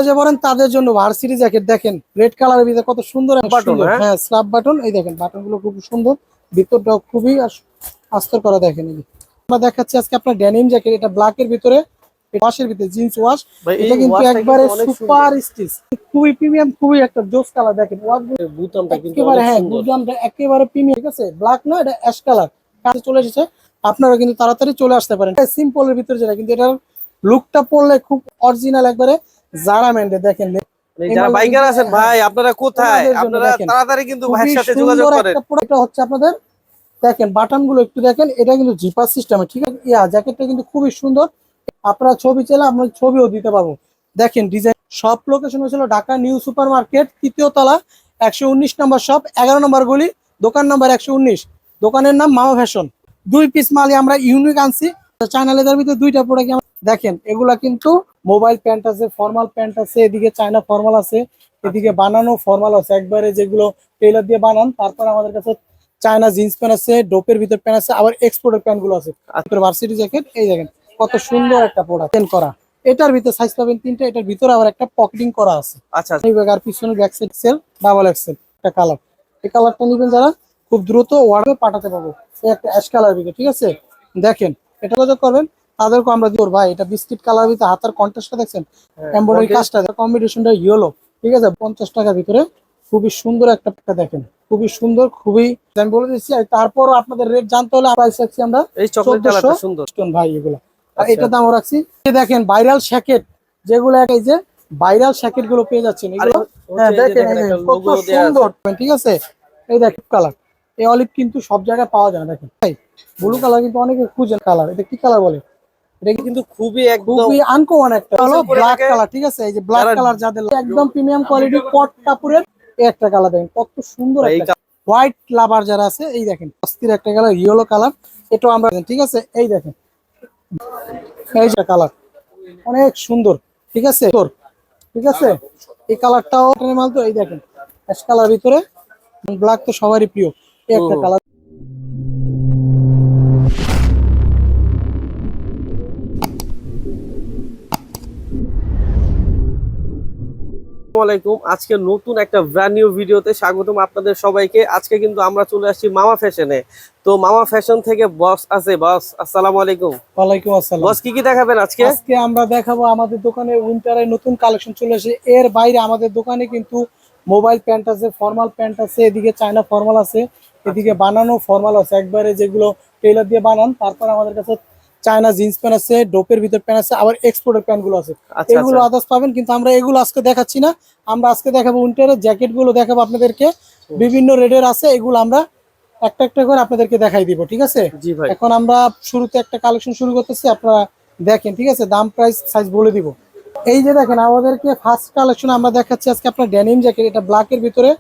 যে বলেন তাদের জন্য ভার্সিটি জ্যাকেট দেখেন রেড কালারের ভিতরে কত সুন্দর বাটন। হ্যাঁ স্ল্যাব বাটন, এই দেখেন বাটন গুলো খুব সুন্দর, ভিতরটাও খুবই আস্তর করা। দেখেন এই আমরা দেখাচ্ছি আজকে আপনার ডেনিম জ্যাকেট, এটা ব্ল্যাক এর ভিতরে ওয়াশের ভিতরে জিন্স ওয়াশ, এটা কিন্তু একবারে সুপার স্টিচ, খুবই প্রিমিয়াম, খুবই একটা জোস কালার। দেখেন বুতামটা কিন্তু একেবারে, হ্যাঁ বুতামটা একেবারে প্রিমিয়াম, ঠিক আছে। ব্ল্যাক না, এটা অ্যাশ কালার কাছে চলে এসেছে, আপনারা কিন্তু তাড়াতাড়ি চলে আসতে পারেন। সিম্পলের ভিতরে যেটা, কিন্তু এটার লুকটা পড়লে খুব অরিজিনাল একবারে জারা ম্যান্ডে। দেখেন যারা বাইকার আছেন ভাই, আপনারা কোথায়, আপনারা তাড়াতাড়ি কিন্তু ভাইয়ের সাথে যোগাযোগ করেন। এটা হচ্ছে আপনাদের, দেখেন বাটন গুলো একটু দেখেন, এটা কিন্তু জিপার সিস্টেম, ঠিক আছে। জ্যাকেটটা কিন্তু খুবই সুন্দর, আপনারা ছবি চাইলে আপনার ছবিও দিতে পারবো। দেখেন ডিজাইন। সব লোকেশন হয়েছিল ঢাকা নিউ সুপার মার্কেট, 3য় তলা, 119 নম্বর শপ, 11 নম্বর গলি, দোকান নাম্বার 119, দোকানের নাম মামা ফ্যাশন। 2 পিস মালই আমরা ইউনিক আনছি, চায়না লেদার ভিতরে 2টা প্রোডাক্ট। দেখেন এগুলা কিন্তু মোবাইল প্যান্ট আছে, ফর্মাল প্যান্ট আছে, এদিকে চায়না ফর্মাল আছে, এদিকে বানানো ফর্মাল আছে, একবারে যেগুলো টেইলার দিয়ে বানান। তারপর আমাদের কাছে চায়না জিন্স প্যান্ট আছে, ডোপের ভিতর প্যান্ট আছে, আবার এক্সপোর্টের প্যান্ট গুলো আছে। ভার্সিটি জ্যাকেট, এই দেখেন কত সুন্দর একটা প্রোডাক্ট করা। এটার ভিতরে সাইজ পাবেন 3টা, এটার ভিতরে আবার একটা পকেটিং করা আছে। আচ্ছা, আর পিছনে ব্যাক সাইড সেল, ডাবল এক্সেল একটা কালার। এই কালারটা নেবেন যারা, খুব দ্রুত অর্ডারে পাঠাতে পারবো। এই একটা অ্যাশ কালার ভিতরে, ঠিক আছে। দেখেন এটা যোগাযোগ করবেন, তাদেরকে আমরা দিব। ভাই এটা বিস্কিট কালার ভিতরে, হাতার কন্ট্রাস্টটা দেখছেন, এমব্রয়ডারি কাজটা, কম্বিনেশনটা ইয়েলো, ঠিক আছে। 50 টাকার ভিতরে খুবই সুন্দর একটা, দেখেন খুবই সুন্দর, খুবই আমি বলে দিচ্ছি। তারপর আপনাদের রেট জানতে হলে প্রাইস রাখছি আমরা এই চকলেট কালারটা সুন্দর ভাই এগুলো, আর এটা দাম রাখছি। দেখেন ভাইরাল জ্যাকেট যেগুলো, এই যে ভাইরাল জ্যাকেট গুলো পেয়ে যাচ্ছেন এগুলো। হ্যাঁ দেখেন কত সুন্দর, ঠিক আছে। এই দেখেন কালার, এই অলিভ কিন্তু সব জায়গায় পাওয়া যায় না। দেখেন ভাই ব্লু কালার কিন্তু অনেকে খুঁজেন কালার, এটা কি কালার বলে, এটা কিন্তু খুবই আনকমন একটা হলো ব্ল্যাক কালার, ঠিক আছে। এই যে ব্ল্যাক কালার যাদের একদম প্রিমিয়াম কোয়ালিটি কট কাপড়ের, এই একটা কালার দেখেন কত সুন্দর একটা। হোয়াইট লাভার যারা আছে, এই দেখেন অস্থির একটা কালার, ইয়েলো কালার, এটাও আমরা, ঠিক আছে। এই দেখেন এই যে কালার অনেক সুন্দর, ঠিক আছে, ঠিক আছে। এই কালারটাও মাল তো, এই দেখেন অ্যাশ কালার ভিতরে, ব্ল্যাক তো সবারই প্রিয়, এই একটা কালার। আজকে নতুন একটা ব্র্যান্ড নিউ ভিডিওতে স্বাগতম আপনাদের সবাইকে। আজকে কিন্তু আমরা চলে আসছি মামা ফ্যাশনে। তো মামা ফ্যাশন থেকে বস আছে। বস আসসালামু আলাইকুম। ওয়ালাইকুম আসসালাম। বস কি কি দেখাবেন আজকে? আজকে আমরা দেখাবো আমাদের দোকানে উইন্টারে নতুন কালেকশন চলে আসে। এর বাইরে আমাদের দোকানে কিন্তু মোবাইল প্যান্ট আছে, ফর্মাল প্যান্ট আছে, এদিকে চায়না ফর্মাল আছে, এদিকে বানানো ফর্মাল আছে, একবারে যেগুলো টেইলার দিয়ে বানান। তারপর আমাদের কাছে চায়না জিন্স প্যান্ট আছে, ডোপের ভিতর প্যান্ট আছে, আবার এক্সপোর্টের প্যান্ট গুলো আছে। এগুলো আদার্স পাবেন, কিন্তু আমরা এগুলো আজকে দেখাচ্ছি না। আমরা আজকে দেখাবো উইন্টারের জ্যাকেট গুলো দেখাবো আপনাদেরকে, বিভিন্ন রেটের আছে। এগুলো আমরা একটা একটা করে আপনাদেরকে দেখাই দিব, ঠিক আছে। এখন আমরা শুরুতে একটা কালেকশন শুরু করতেছি, আপনারা দেখেন, ঠিক আছে। দাম প্রাইস সাইজ বলে দিব। এই যে দেখেন আমাদেরকে ফার্স্ট কালেকশন আমরা দেখাচ্ছি আজকে আপনার ডেনিম জ্যাকেট, এটা ব্ল্যাক এর ভিতরে,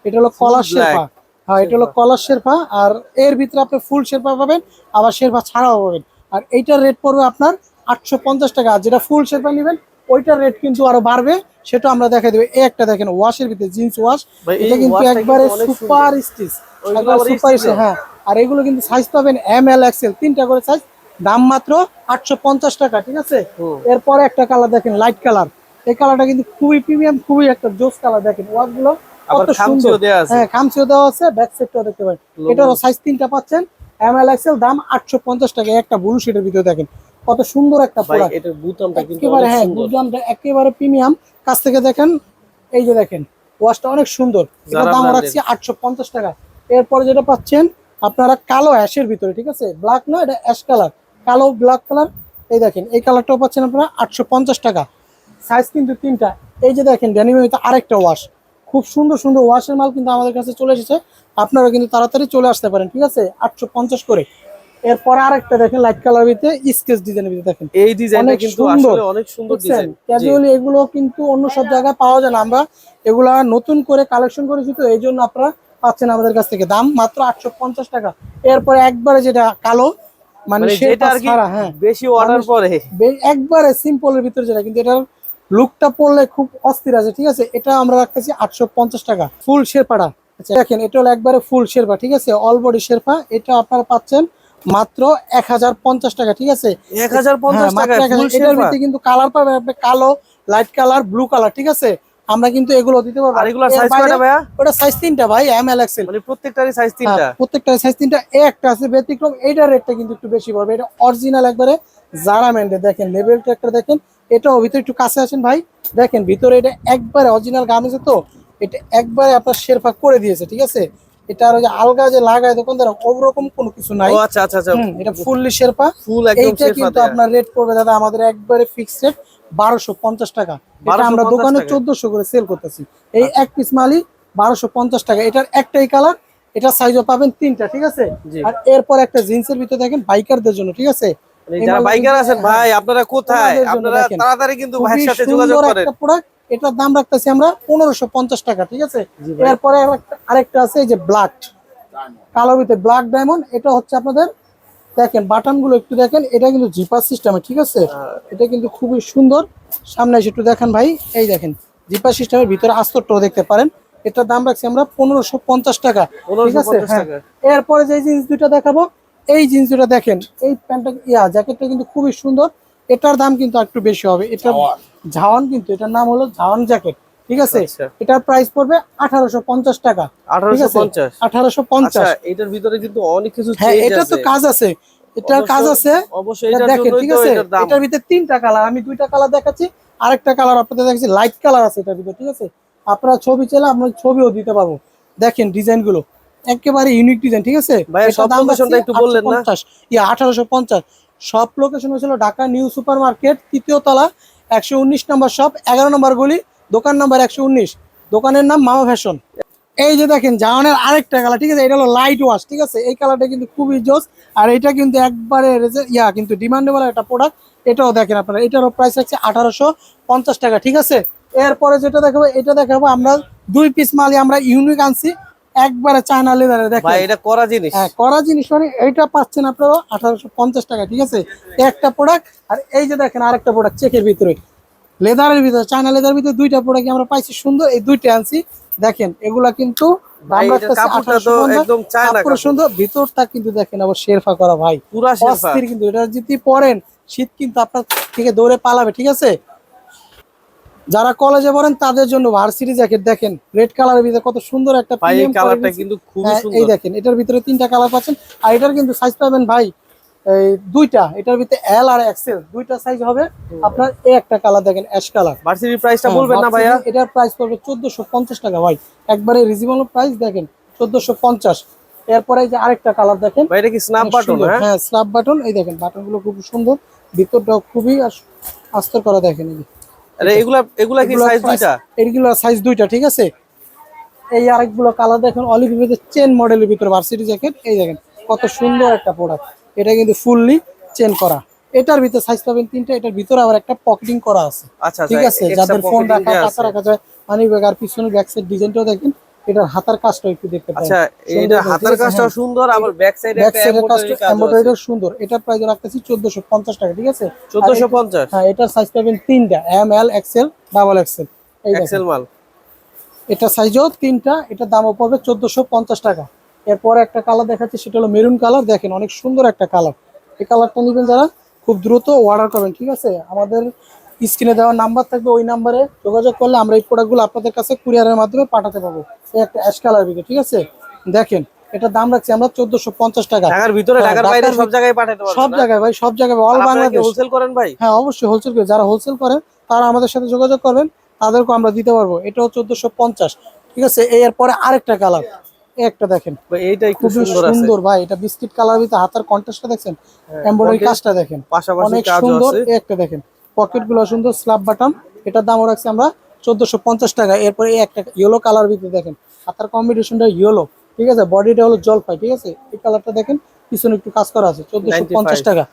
এটা হলো কলার শেরপা। হ্যাঁ এটা হলো কলার শেরপা, আর এর ভিতরে আপনি ফুল শেরপা পাবেন, আবার শেরপা ছাড়াও পাবেন। আর এইটার রেট পড়বে আপনার 850 টাকা। যেটা ফুল শেরপা নেবেন ওইটার রেট কিন্তু আরো বাড়বে, সেটা আমরা দেখাই দেবো। এই একটা দেখেন ওয়াশের ভিতরে জিন্স ওয়াশ, এটা কিন্তু একবারে সুপার স্টিচ, সুপার স্টিচ। হ্যাঁ আর এগুলো কিন্তু সাইজ পাবেন ML XL 3টা করে সাইজ, দাম মাত্র 850 টাকা, ঠিক আছে। এরপরে একটা কালার দেখেন লাইট কালার, এই কালারটা কিন্তু খুবই প্রিমিয়াম, খুবই একটা জোস কালার। দেখেন ওয়াশ গুলো কত সুন্দর, হ্যাঁ খামচিও দেওয়া আছে, ব্যাক সাইডটাও দেখতে পারেন। এটারও সাইজ 3টা পাচ্ছেন, ML XL, দাম 850 টাকা। একটা ব্লু শেডের ভিতরে দেখেন কত সুন্দর একটা প্রোডাক্ট, এটার বুতামটা কিন্তু একেবারে, হ্যাঁ বুতামটা একেবারে প্রিমিয়াম। কাছ থেকে দেখেন, এই যে দেখেন ওয়াশটা অনেক সুন্দর, এটার দাম রাখছি 850 টাকা। এরপরে যেটা পাচ্ছেন আপনারা কালো অ্যাশের ভিতরে, ঠিক আছে, ব্ল্যাক না, এটা অ্যাশ কালার, কালো ব্ল্যাক কালার। এই দেখেন এই কালারটাও পাচ্ছেন আপনারা 850 টাকা, সাইজ কিন্তু 3টা। এই যে দেখেন ডেনিমের আরেকটা ওয়াশ, খুব সুন্দর সুন্দর ওয়াশের মাল কিন্তু আমাদের কাছে চলে এসেছে, আপনারা কিন্তু তাড়াতাড়ি চলে আসতে পারেন, ঠিক আছে। 850 করে। এরপরে আরেকটা দেখেন লাইট কালার ভিতরে স্কেচ ডিজাইনের ভিতরে, দেখেন এই ডিজাইনটা কিন্তু আসলে অনেক সুন্দর ডিজাইন। ক্যাজুয়ালি এগুলো কিন্তু অন্য সব জায়গায় পাওয়া যায় না, আমরা এগুলা নতুন করে কালেকশন করেছি, তো এই জন্য আপনারা পাচ্ছেন আমাদের কাছ থেকে। দাম মাত্র 850 টাকা। এরপরে একবারে যেটা কালো, মানে সেটা আর কি বেশি অর্ডার পরে একবারে সিম্পলের ভিতরে যেটা, কিন্তু এটার লুকটা পড়লে খুব অস্থির আছে, ঠিক আছে। এটা আমরা রাখতেছি 850 টাকা। ফুল শেরপাটা, আচ্ছা দেখেন এটা হলো একবারে ফুল শেরপা, ঠিক আছে, অল বডি শেরপা। এটা আপনারা পাচ্ছেন মাত্র 1050 টাকা, ঠিক আছে। 1050 টাকা। এটার ভিতরে কিন্তু কালার পাবেন আপনি, কালো, লাইট কালার, ব্লু কালার, ঠিক আছে? আমরা কিন্তু এগুলো দিতে পারবো। আর এগুলোর এর সাইজ বাইরে কয়টা ভাইয়া? ওটা সাইজ 3টা ভাই, এম এল এক্সেল। মানে প্রত্যেকটারই সাইজ 3টা? প্রত্যেকটা সাইজ 3টা। একটা আছে ব্যতিক্রম, এইটার রেটটা কিন্তু একটু বেশি পড়বে। এটা অরিজিনাল একবারে জারা ব্র্যান্ডের, দেখেন লেভেলটা একটা দেখেন। এটাও ভিতরে একটু কাছে আসেন ভাই, দেখেন ভিতরে এটা একবারে অরিজিনাল গার্মেন্টস, তো এটা একবারে আপনার শেরফা করে দিয়েছে, ঠিক আছে? এটা আর ওই যে আলগা যে লাগায় দোকানদার ওরকম কোনো কিছু নাই। ও আচ্ছা আচ্ছা আচ্ছা, এটা ফুললি শেরপা। ফুল একদম এইটা শেরপা কিন্তু দেয়া। আপনার রেট পড়বে দাদা আমাদের একবারে ফিক্সড রেট 1250 টাকা। এটা আমরা 1250 দোকানে টাকা? 1400 করে সেল করতেছি। এই এক পিস মালই 1250 টাকা। এটার একটাই কালার, এটা সাইজও পাবেন 3টা, ঠিক আছে? জি। আর এরপর একটা জিন্সের ভিতরে দেখেন বাইকারদের জন্য, ঠিক আছে? মানে এই যারা মালটা বাইকার কিন্তু- আছেন ভাই, আপনারা কোথায়? ওনাদের জন্য আপনারা দেখেন। তাড়াতাড়ি কিন্তু খুবই ভাইয়ের সাথে যোগাযোগ সুন্দর করেন। একটা প্রোডাক্ট। এটার দাম রাখতেছি আমরা 1550 টাকা, ঠিক আছে? জি ভাই। এরপরে আরেকটা আছে এই যে ব্ল্যাক কালোর ভিতরে ব্ল্যাক ডায়মন্ড। এটা হচ্ছে আপনাদের দেখেন বাটন গুলো একটু দেখেন, এটা কিন্তু জিপার সিস্টেমে, ঠিক আছে? এটা কিন্তু খুবই সুন্দর। সামনে এসে একটু দেখেন ভাই, এই দেখেন জিপার সিস্টেমের ভিতরে আস্তরটাও দেখতে পারেন। এটার দাম রাখছি আমরা 1550 টাকা, ঠিক আছে? 1550 হ্যাঁ। টাকা। এরপরে যে জিন্স দুটো দেখাবো, এই জিন্স দুটো দেখেন, এই প্যান্টটা জ্যাকেটটা কিন্তু খুবই সুন্দর। এটার দাম কিন্তু একটু বেশি হবে। এটা ঝাওয়ান, কিন্তু এটার নাম হলো ঝাওয়ান জ্যাকেট, ঠিক আছে? আচ্ছা। এটার প্রাইস পড়বে 1850 টাকা, ঠিক আছে? 1850? 1850। আচ্ছা, এটার ভিতরে কিন্তু অনেক কিছু হ্যাঁ, চেঞ্জ এটা তো আছে। কাজ আছে, এটার কাজ আছে। অবশ্যই এটা এটার দেখেন, জন্যই ঠিক তো আছে? এটার দাম। এটার ভিতরে 3টা কালার, আমি 2টা কালার দেখাচ্ছি। আরেকটা কালার আপনাদের দেখাচ্ছি, লাইট কালার আছে এটার ভিতরে, ঠিক আছে? আপনারা ছবি চাইলে আমরা ছবিও দিতে পারবো। দেখেন ডিজাইন গুলো একেবারে ইউনিক ডিজাইন, ঠিক আছে? ভাইয়া, এটার সব দাম লোকেশনটা একটু বললেন না? 1850। সব লোকেশন হচ্ছিল ঢাকা নিউ সুপার মার্কেট, 3য় তলা, 119 নম্বর শপ, 11 নম্বর গলি, দোকান নাম্বার 119। দোকানের নাম মামা ফ্যাশন। এই যে দেখেন জাওয়ানের আরেকটা কালার, ঠিক আছে? এটা হলো লাইট ওয়াশ, ঠিক আছে? এই কালারটা কিন্তু খুবই জোস। আর এটা কিন্তু একবারে কিন্তু ডিমান্ডেবল একটা প্রোডাক্ট। এটাও দেখেন আপনারা, এটারও প্রাইস আছে 1850 টাকা, ঠিক আছে? এরপরে যেটা দেখাবো, এটা দেখাবো আমরা 2 পিস মালই আমরা ইউনিক আনছি, একবারে চায়না লেদারে, দেখেন। ভাই এটা করা জিনিস। হ্যাঁ, করা জিনিস, মানে এইটা পাচ্ছেন আপনারা 1850 টাকা, ঠিক আছে? একটা প্রোডাক্ট। আর এই যে দেখেন আরেকটা প্রোডাক্ট চেকের ভিতরে, লেদারের ভিতরে, চায়না লেদারের ভিতরে 2টা প্রোডাক্ট আমরা পাইছি সুন্দর, এই 2টা আনছি। দেখেন এগুলা কিন্তু ভাই, দাম এটার রাখতেছি কাপড়টা তো 1850। একদম চায়না কাপড় কাপড়। সুন্দর, ভিতরটা কিন্তু দেখেন আবার শেরফা করা ভাই, পুরা শেরফা। অস্থির। কিন্তু এটা যদি পরেন শীত কিন্তু আপনার থেকে দৌড়ে পালাবে, ঠিক আছে? যারা কলেজে পড়েন তাদের জন্য ভার্সিটি জ্যাকেট, দেখেন রেড কালারের ভিতরে কত সুন্দর একটা ভাই এই প্রিমিয়াম কালারটা কোয়ালিটি। কিন্তু খুবই এই সুন্দর। দেখেন এটার ভিতরে 3টা কালার পাচ্ছেন। আর এটার কিন্তু সাইজ পাবেন ভাই এই 2টা, এটার ভিতরে এল আর এক্সেল 2টা সাইজ হবে আপনার। এই একটা কালার দেখেন অ্যাশ কালার। ভার্সিটির প্রাইসটা বলবেন না ভাইয়া? এটার প্রাইস পড়বে 1450 টাকা ভাই, একবারে রিজনেবল প্রাইস, দেখেন 1450। এরপরে এই যে আরেকটা কালার দেখেন, ভাই এটা কি স্ন্যাপ অনেক বাটন? সুন্দর। হ্যাঁ, হ্যাঁ, স্ল্যাব বাটন। এই দেখেন বাটন গুলো খুব সুন্দর, ভিতরটাও খুবই আস্তর করা, দেখেন এই যে। আরে এগুলা এগুলা কি সাইজ দুইটা? এইগুলো সাইজ 2টা, ঠিক আছে? এই আরেকগুলো কালার দেখেন অলিভ ভিতরে চেন মডেলের ভিতরে ভার্সিটি জ্যাকেট। এই দেখেন কত সুন্দর একটা প্রোডাক্ট, এটা কিন্তু ফুললি চেন করা। এটার ভিতরে সাইজ পাবেন 3টা, এটার ভিতরে আবার একটা পকেটিং করা আছে, আচ্ছা ঠিক আছে? extra যাদের ফোন pocketing রাখা, দেয়া টাকা আছে। রাখা যায়, মানি ব্যাগ। আর পিছনে ব্যাক সাইড ডিজাইনটাও দেখেন, এটার হাতার কাজটা একটু দেখতে পারেন। আচ্ছা, এটা হাতের কাজটাও সুন্দর, আবার ব্যাক সাইডে ব্যাক একটা সাইডের এমব্রয়ডারি কাজটা কাজ আছে। এমব্রয়ডারিও সুন্দর। এটার প্রাইস রাখতেছি 1450 টাকা, ঠিক আছে? 1450? হ্যাঁ, এটার সাইজ পাবেন 3টা, M L XL double XL. এই দেখেন এক্সেল মাল। এটা সাইজও 3টা, এটার দামও পড়বে 1450 টাকা। এরপরে একটা কালার দেখাচ্ছি, সেটা হলো মেরুন কালার। দেখেন অনেক সুন্দর একটা কালার। এই কালারটা নেবেন যারা খুব দ্রুত অর্ডার করবেন, ঠিক আছে? আমাদের স্ক্রিনে দেওয়া নাম্বার থাকবে, ওই নাম্বারে যোগাযোগ করলে আমরা এই প্রোডাক্টগুলো আপনাদের কাছে কুরিয়ারের মাধ্যমে পাঠাতে পারবো। এই একটা অ্যাশ কালার ভিতরে, ঠিক আছে? দেখেন এটার দাম রাখছি আমরা 1450 টাকা। ঢাকার ভিতরে, হ্যাঁ, ঢাকার বাইরে সব জায়গায় পাঠাতে পারবেন? সব জায়গায় ভাই, সব জায়গায়, অল বাংলাদেশ। হোলসেল করেন ভাই? হ্যাঁ, অবশ্যই হোলসেল করে। যারা হোলসেল করেন তারা আমাদের সাথে যোগাযোগ করবেন, তাদেরকে আমরা দিতে পারবো। এটাও 1450, ঠিক আছে? এরপরে আরেকটা কালার, একটা দেখেন ভাই এইটা একটু খুবই সুন্দর আছে। সুন্দর ভাই, এটা বিস্কিট কালার ভিতরে হাতার কন্ট্রাস্টটা দেখছেন, এমব্রয়ডারি pocket কাজটা দেখেন, পাশাপাশি অনেক কাজও সুন্দর। আছে। এই একটা দেখেন পকেট গুলো সুন্দর, স্ল্যাব বাটন। এটার দামও রাখছি আমরা 1450 টাকা। এরপরে এই একটা ইয়েলো কালার ভিতরে দেখেন, হাতার কম্বিনেশনটা ইয়েলো, ঠিক আছে? বডিটা হলো জলপাই, ঠিক আছে? এই কালারটা দেখেন, পিছনে একটু কাজ করা আছে, 1450 টাকা।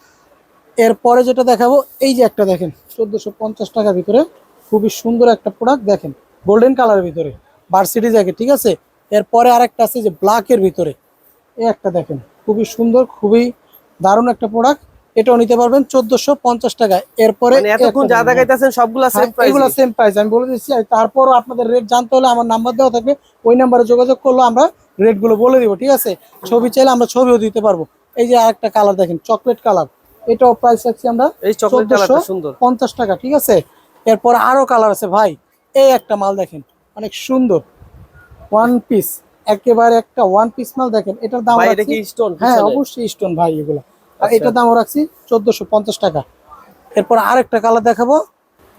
এরপরে যেটা দেখাবো, এই যে একটা দেখেন 1450 টাকার ভিতরে খুবই সুন্দর একটা প্রোডাক্ট, দেখেন গোল্ডেন কালারের ভিতরে ভার্সিটি জ্যাকেট, ঠিক আছে? এরপরে আরেকটা আছে যে ব্ল্যাকের ভিতরে, এই একটা দেখেন খুবই সুন্দর, খুবই দারুণ একটা প্রোডাক্ট। এটাও নিতে পারবেন 1450 টাকায়। এরপরে মানে এতক্ষণ যা দেখাইতেছেন সবগুলা সেম প্রাইস? এগুলো সেম প্রাইস, আমি বলে দিচ্ছি। আর তারপরও আপনাদের রেট জানতে হলে আমার নাম্বার দেওয়া থাকবে, ওই নাম্বারে যোগাযোগ করলে আমরা রেট গুলো বলে দিব, ঠিক আছে? ছবি চাইলে আমরা ছবিও দিতে পারবো। এই যে আরেকটা কালার দেখেন চকলেট কালার, এটাও প্রাইস রাখছি আমরা এই চকলেট কালারটা সুন্দর। 1450 টাকা, ঠিক আছে? এরপর আরো কালার আছে ভাই। এই একটা মাল দেখেন, অনেক সুন্দর ওয়ান পিস, একেবারে একটা ওয়ান পিস মাল দেখেন। এটার দাম ভাই এটা রাখছি, কি স্টোন? হ্যাঁ অবশ্যই স্টোন ভাই এগুলো। আর আচ্ছা। এটার দামও রাখছি 1450 টাকা। এরপর আরেকটা কালার দেখাবো।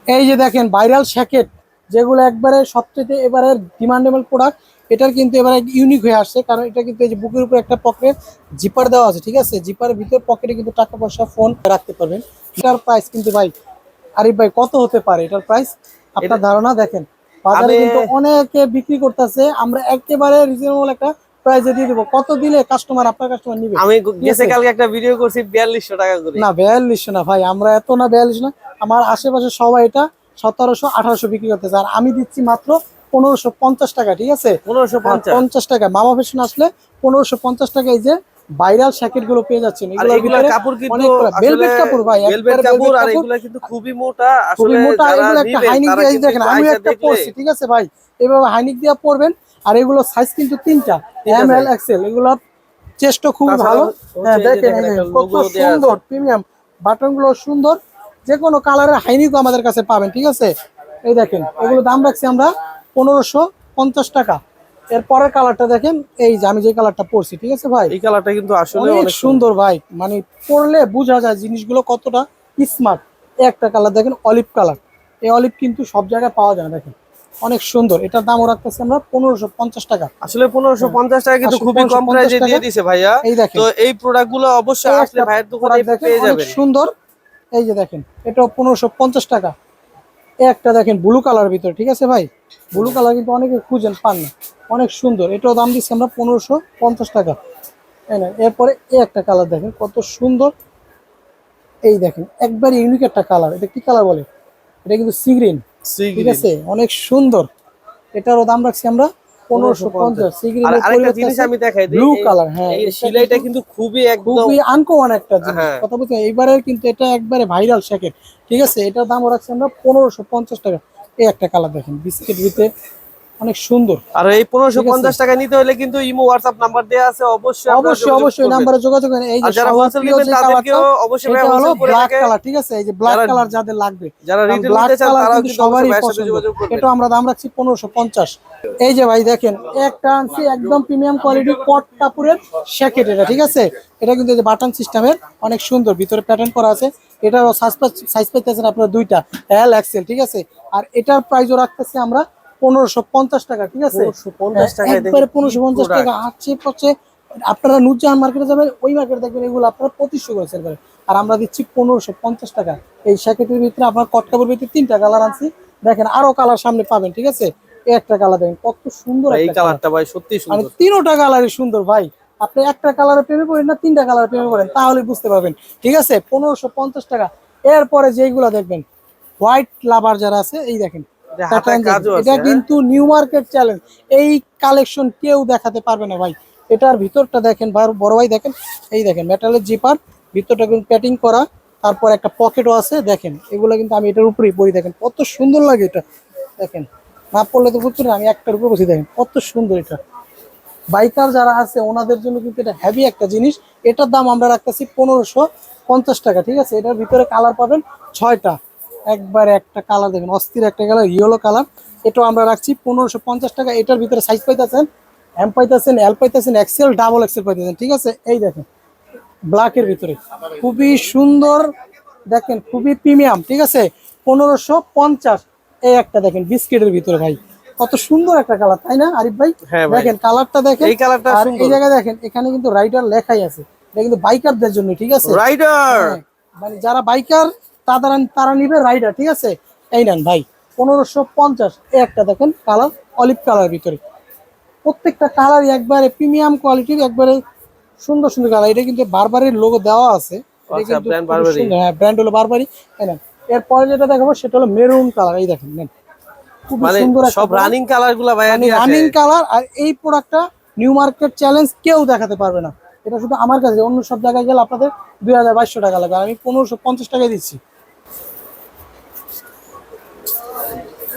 এই যে দেখেন ভাইরাল শ্যাকেট, যেগুলো একবারে সবচেয়ে এবারে ডিমান্ডেবল প্রোডাক্ট। এটার কিন্তু এবারে ইউনিক হয়ে আসছে, কারণ এটা কিন্তু এই যে বুকের উপর একটা পকেট জিপার দেওয়া আছে, ঠিক আছে? জিপারের ভিতর পকেটে কিন্তু টাকা পয়সা ফোন রাখতে পারবেন। এটার প্রাইস কিন্তু ভাই, আরিফ ভাই কত হতে পারে এটার প্রাইস? আপনার ধারণা দেখেন, বাজারে আমি কিন্তু অনেকে বিক্রি করতেছে, আমরা একেবারে রিজনেবল একটা প্রাইসে দিয়ে দেবো। কত দিলে কাস্টমার, আপনার কাস্টমার নিবে? আমি ঠিক গেছে আছে? কালকে একটা ভিডিও করছি 4200 টাকা করে। না 4200 না ভাই, আমরা এত না 42 না, আমার আশেপাশে সবাই এটা 1700 1800 বিক্রি করতেছে, আর আমি দিচ্ছি মাত্র 1550 টাকা। ঠিক আছে? 1550। 50 টাকা মামা ফ্যাশন আসলে 1550 টাকা এই যে ভাইরাল শ্যাকেট গুলো পেয়ে যাচ্ছেন। আর এগুলোর এগুলা ভিতরে কাপড় কিন্তু অনেক আসলে ভেলভেট কাপড় ভাই, ভেলভেট একবারে কাপড়, velvet আর কাপড়, এগুলা কিন্তু খুবই মোটা। খুবই আসলে মোটা। যারা এগুলো একটা নিবেন হাইনিক তারা দিয়ে, কিন্তু দেখেন একটু আমি আইসা একটা দেখলে। পরছি, ঠিক আছে ভাই? এভাবে হাইনিক দিয়ে পরবেন। আর এগুলো সাইজ কিন্তু তিনটা, এম ভাই। L XL. এগুলো চেষ্টা খুবই তাছাড়া ভালো। হচ্ছে হ্যাঁ এই যে দেখেন দেখেন এই যে একটা কত লোগো দেয়া আছে। সুন্দর প্রিমিয়াম, বাটন গুলো সুন্দর, যে কোনো কালারের হাইনিকও আমাদের কাছে পাবেন। ঠিক আছে? এই দেখেন এগুলো দাম রাখছি আমরা 1550 টাকা। এর পরের কালারটা দেখেন, এই যে আমি যে কালারটা পরছি, ঠিক আছে ভাই? এই কালারটা কিন্তু আসলে অনেক অনেক সুন্দর। সুন্দর ভাই, মানে পরলে বোঝা যায় জিনিসগুলো কতটা স্মার্ট। একটা কালার দেখেন অলিভ কালার, এই অলিভ কিন্তু সব জায়গায় পাওয়া যায় না, দেখেন অনেক সুন্দর। এটার দামও রাখতেছি আমরা 1550 টাকা। আসলে 1550 টাকা কিন্তু আসলে খুবই কম 1550 প্রাইসে টাকা। দিয়ে দিছে ভাইয়া। এই দেখেন তো এই প্রোডাক্ট গুলো অবশ্যই এই আসলে একটা ভাইয়ের দোকানে প্রোডাক্ট দেখেন পেয়ে অনেক যাবেন। সুন্দর। এই যে দেখেন এটাও 1550 টাকা। এই একটা দেখেন ব্লু কালার ভিতরে, ঠিক আছে ভাই? ব্লু কালার কিন্তু অনেকে খুঁজেন পান না, অনেক সুন্দর। এটাও দাম দিচ্ছি আমরা 1550 টাকা। তাই না? এরপরে এই একটা কালার দেখেন কত সুন্দর। এই দেখেন একবার ইউনিক একটা কালার। এটা কি কালার বলে? এটা কিন্তু সি গ্রিন। সি ঠিক গ্রিন। আছে? অনেক সুন্দর। এটারও দাম রাখছি আমরা 1550। 1550। সি আর গ্রিনের আরেকটা পরিবর্তে জিনিস আছে আমি দেখাই দিই, ব্লু এই কালার। হ্যাঁ, এই এটা সিলাইটা কিন্তু কিন্তু খুবই একদম। খুবই আনকমন একটা জিনিস, হ্যাঁ। কথা বলতে এইবারের কিন্তু এটা একবারে ভাইরাল শ্যাকেট। ঠিক আছে? এটার দাম রাখছি আমরা 1550 টাকা। এই একটা কালার দেখেন বিস্কিট ভিতরে, অনেক সুন্দর। আর এই ঠিক আছে? 1550 টাকা নিতে হলে কিন্তু ইমো হোয়াটসঅ্যাপ নাম্বার দেওয়া আছে, অবশ্যই আপনারা অবশ্যই যোগাযোগ অবশ্যই করবেন। নাম্বারে যোগাযোগ করেন। এই আর যে যারা সবার হোলসেল প্রিয় নেবেন যে তাদেরকেও কালারটা, অবশ্যই সেটা ভাই হলো হোলসেল করে ব্ল্যাক থাকে। কালার। ঠিক আছে? এই যে ব্ল্যাক যারা কালার যাদের লাগবে, যারা কারণ রিটেল ব্ল্যাক নিতে চান কালার তারাও কিন্তু কিন্তু অবশ্যই সবারই ভাইয়ের সাথে পছন্দ। যোগাযোগ করবেন। এটা আমরা দাম রাখছি 1550। এই যে ভাই দেখেন একটা আনছি একদম প্রিমিয়াম কোয়ালিটি কট কাপড়ের শ্যাকেট। এটা ঠিক আছে? এটা কিন্তু এই যে বাটন সিস্টেমের, অনেক সুন্দর, ভিতরে প্যাটার্ন করা আছে। এটারও সাইজ পাইতেছেন আপনারা দুইটা, এল এক্সেল। ঠিক আছে? আর এটার প্রাইসও রাখতেছি আমরা 1550 টাকা। ঠিক আছে? 1550 টাকায় দেখেন একবারে কি 1550 টাকা। প্রোডাক্ট। আছে পচে আপনারা নুরজাহান মার্কেটে যাবেন, ওই মার্কেটে দেখবেন এগুলো আপনারা 2500 করে সেল করেন, আর আমরা দিচ্ছি 1550 টাকা। এই শ্যাকেটের ভিতরে আপনার কট কাপড়ের ভিতরে তিনটা কালার আনছি, দেখেন আরো কালার সামনে পাবেন। ঠিক আছে? এই একটা কালার দেখেন কত সুন্দর ভাই এই একটা কালার, কালারটা ভাই সত্যি মানে সুন্দর। তিনোটা কালারই সুন্দর ভাই। আপনি একটা কালারে প্রেমে পড়েন না তিনটা কালারে প্রেমে পড়েন, তাহলে বুঝতে পারবেন। ঠিক আছে? 1550 টাকা। এরপরে যেইগুলো দেখবেন হোয়াইট লাভার যারা আছে, এই দেখেন যে হাতায় প্যাটার্ন দেখেন, কাজও এটা আছে। হ্যাঁ, কিন্তু নিউ মার্কেট চ্যালেঞ্জ। এই কালেকশন কেউ দেখাতে পারবে না ভাই। এটার ভিতরটা দেখেন বড় ভাই, দেখেন এই দেখেন মেটালের জিপার, ভিতরটা কিন্তু প্যাটিং করা, তারপর একটা পকেটও আছে। দেখেন এগুলো কিন্তু আমি এটার উপরেই পরি, দেখেন কত সুন্দর লাগে এটা। দেখেন না পড়লে তো বুঝছেন, আমি একটার উপরে বসে, দেখেন কত সুন্দর এটা। বাইকার যারা আছে ওনাদের জন্য কিন্তু এটা হেভি একটা জিনিস। এটার দাম আমরা রাখতেছি 1550 টাকা। ঠিক আছে? এটার ভিতরে কালার পাবেন 6টা। একবারে একটা কালার দেখেন অস্থির একটা কালার, ইয়েলো কালার। এটাও আমরা রাখছি 1550 টাকা। এটার ভিতরে সাইজ পাইতেছেন এম পাইতেছেন, এল পাইতেছেন, এক্সেল, ডাবল এক্সেল পাইতেছেন। ঠিক আছে? এই দেখেন ব্ল্যাকের ভিতরে খুবই সুন্দর, দেখেন খুবই প্রিমিয়াম। ঠিক আছে? 1550। এই একটা দেখেন বিস্কিটের ভিতরে ভাই, কত সুন্দর একটা কালার, তাই না আরিফ ভাই? হ্যাঁ ভাই, দেখেন কালারটা দেখেন। এই কালারটা আর এই সুন্দর। জায়গায় দেখেন এখানে কিন্তু রাইডার লেখাই আছে, এটা কিন্তু বাইকারদের জন্য। ঠিক আছে? রাইডার। হ্যাঁ, মানে যারা বাইকার তারা তারা নিবে রাইডার। ঠিক আছে? এই নেন ভাই 1550। এই একটা দেখেন কালার অলিভ কালার ভিতরে, প্রত্যেকটা কালারই একবারে প্রিমিয়াম কোয়ালিটির, একবারে সুন্দর সুন্দর কালার। এটা কিন্তু বারবারির লোগো দেওয়া আছে, এটা আচ্ছা, কিন্তু ব্র্যান্ড খুবই বারবারি। সুন্দর। হ্যাঁ, ব্র্যান্ড হলো বারবারি। তাই না? এরপরে যেটা দেখাবো সেটা হলো মেরুন কালার। এই দেখেন নেন, খুবই মানে সুন্দর একটা সব রানিং কালার গুলা ভাইয়া মানে দিয়ে আসে। Running colour. আর এই প্রোডাক্টটা নিউ মার্কেট চ্যালেঞ্জ কেউ দেখাতে পারবে না। এটা শুধু আমার কাছে, অন্য সব জায়গায় গেলে আপনাদের 2200 টাকা লাগবে, আমি 1550 টাকায় দিচ্ছি।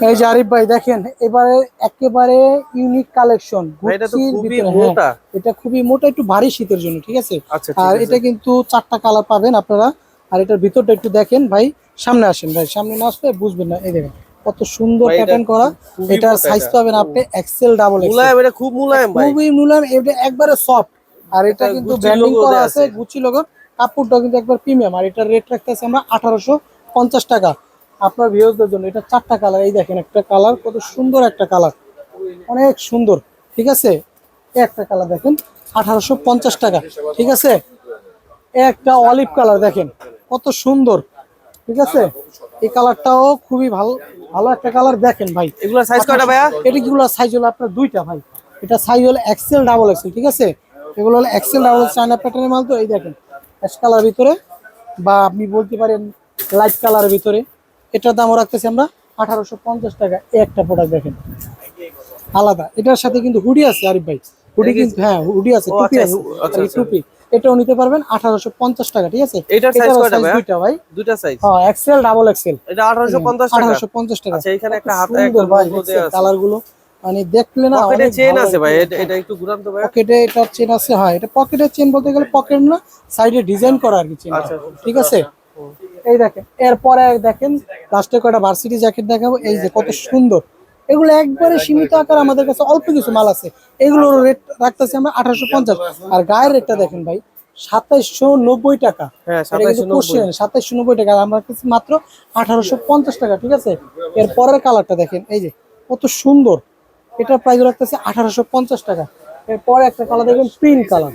এই যে আরিফ ভাই দেখেন এবারে একেবারে ইউনিক কালেকশন ভাই এটা তো গুচির খুবই ভিতরে। হ্যাঁ, মোটা। এটা খুবই মোটা, একটু ভারী শীতের জন্য। ঠিক আছে? আচ্ছা ঠিক আর আছে। এটা কিন্তু 4টা কালার পাবেন আপনারা। আর এটার ভিতরটা একটু দেখেন ভাই, সামনে আসেন ভাই, সামনে না আসলে বুঝবেন না। এই দেখেন কত সুন্দর ভাই, এটা প্যাটার্ন করা। খুবই এটার মোটা সাইজ এটা। পাবেন আপনি এক্সেল ডাবল এক্সেল। মুলায়ম, এটা খুব মুলায়ম ভাই। খুবই মুলায়ম, এটা একবারে সফট। আর এটা এটা কিন্তু গুচি ব্র্যান্ডিং লোগো করা দেয়া আছে, আছে। Gucci logo. কাপড়টা কিন্তু একবার প্রিমিয়াম। আর এটার রেট রাখতেছি আমরা 1850 টাকা আপনার ভিউয়ারদের জন্য। এটা 4টা কালার, এই দেখেন একটা কালার কত সুন্দর, একটা কালার অনেক সুন্দর, ঠিক আছে। এই একটা কালার দেখেন 1850 টাকা, ঠিক আছে। এই একটা অলিভ কালার দেখেন কত সুন্দর, ঠিক আছে। এই কালারটাও খুবই ভালো, ভালো একটা কালার দেখেন ভাই। এগুলা সাইজ কয়টা ভাইয়া? এটা কিগুলো সাইজ হলো আপনার দুইটা ভাই। এটা সাইজ হলো এক্সেল ডাবল এক্সেল, ঠিক আছে। এগুলো হলো এক্সেল ডাবল চায়না প্যাটার্নের মাল। তো এই দেখেন অ্যাশ কালার ভিতরে, বা আপনি বলতে পারেন লাইট কালারের ভিতরে। এটার দামও রাখতেছি আমরা 1850 টাকা। এই একটা প্রোডাক্ট দেখেন আলাদা, এটার সাথে কিন্তু হুডি আছে আরিফ ভাই। হুডি কিন্তু, হ্যাঁ হুডি আছে, ও টুপি আচ্ছা, আছে। আচ্ছা, এই আচ্ছা। টুপি এটাও নিতে পারবেন 1850 টাকা, ঠিক আছে। এটার সাইজ এটারও কয়টা সাইজ ভাইয়া? দুইটা ভাই। দুইটা সাইজ। হ্যাঁ এক্সেল ডাবল এক্সেল। এটা 1850 টাকা। 1850 টাকা। আচ্ছা, এখানে কত একটা হাতে সুন্দর একটা ভাই, লোগো দেয়া আছে। কালার গুলো মানে দেখলে না পকেটে অনেক চেন ভালো আছে লাগে। ভাই, এটা একটু ঘুরান তো ভাই। পকেটে এটার চেন আছে, হ্যাঁ এটা পকেটের চেন বলতে গেলে পকেট না, সাইডে ডিজাইন করা আর কি চেন, আচ্ছা, ঠিক আছে। এই দেখেন এরপরে দেখেন লাস্টে কয়টা ভার্সিটি জ্যাকেট দেখাবো। এই যে কত সুন্দর, এগুলো একবারে সীমিত আকার, আমাদের কাছে অল্প কিছু মাল আছে। এগুলোর রেট রাখতেছি আমরা 1850। আর গায়ের রেটটা দেখেন ভাই 2790 টাকা। হ্যাঁ, এটা কিন্তু 2790। 2790 টাকা, আর আমরা কাছে মাত্র 1850 টাকা, ঠিক আছে। এর পরের কালারটা দেখেন, এই যে কত সুন্দর, এটার প্রাইস রাখতেছে 1850 টাকা। এরপরে একটা কালার দেখবেন পিঙ্ক কালার,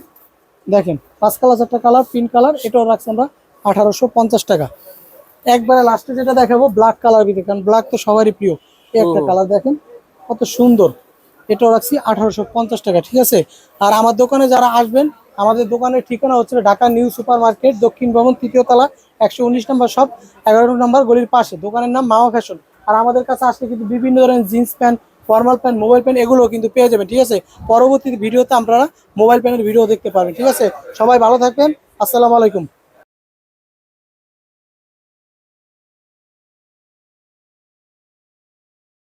দেখেন 5 কালার 4টা কালার, পিঙ্ক কালার, এটাও রাখছি আমরা 1850 টাকা। একবারে লাস্টে যেটা দেখাবো ব্ল্যাক কালার ভিতরে, কারণ ব্ল্যাক তো সবারই প্রিয়। এই একটা কালার দেখেন কত সুন্দর, এটাও রাখছি 1850 টাকা, ঠিক আছে। আর আমার দোকানে যারা আসবেন, আমাদের দোকানের ঠিকানা হচ্ছে ঢাকা নিউ সুপার মার্কেট, দক্ষিণ ভবন, 3য় তলা, 119 নম্বর শপ, 11 নম্বর গলির পাশে। দোকানের নাম মামা ফ্যাশন। আর আমাদের কাছে আসলে কিন্তু বিভিন্ন ধরনের jeans pant, formal pant, mobile pant এগুলো কিন্তু পেয়ে যাবেন, ঠিক আছে। পরবর্তী ভিডিওতে আপনারা মোবাইল প্যান্টের ভিডিও দেখতে পারবেন, ঠিক আছে। সবাই ভালো থাকবেন, আসসালামু আলাইকুম।